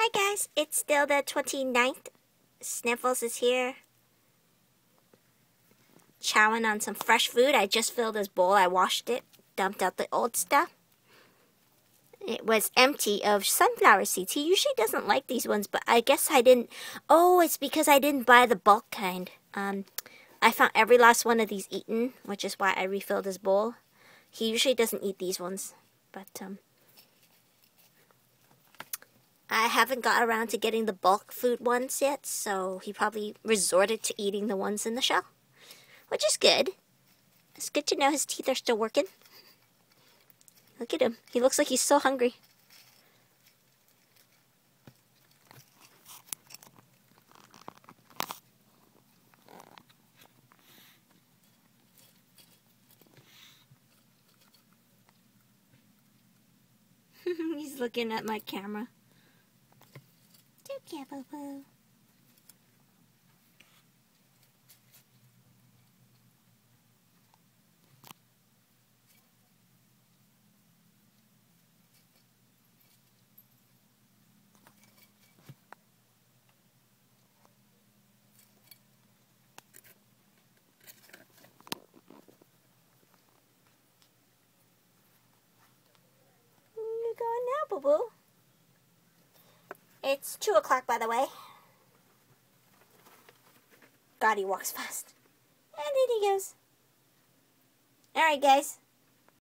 Hi guys, it's still the 29th. Sniffles is here. Chowing on some fresh food. I just filled his bowl. I washed it, dumped out the old stuff. It was empty of sunflower seeds. He usually doesn't like these ones, but I guess I didn't. Oh, it's because I didn't buy the bulk kind. I found every last one of these eaten, which is why I refilled his bowl. He usually doesn't eat these ones, but I haven't got around to getting the bulk food ones yet, so he probably resorted to eating the ones in the shell, which is good. It's good to know his teeth are still working. Look at him. He looks like he's so hungry. He's looking at my camera. Take care, boo-boo. You're going now, boo-boo. It's 2 o'clock, by the way. God, he walks fast. And then he goes. Alright, guys.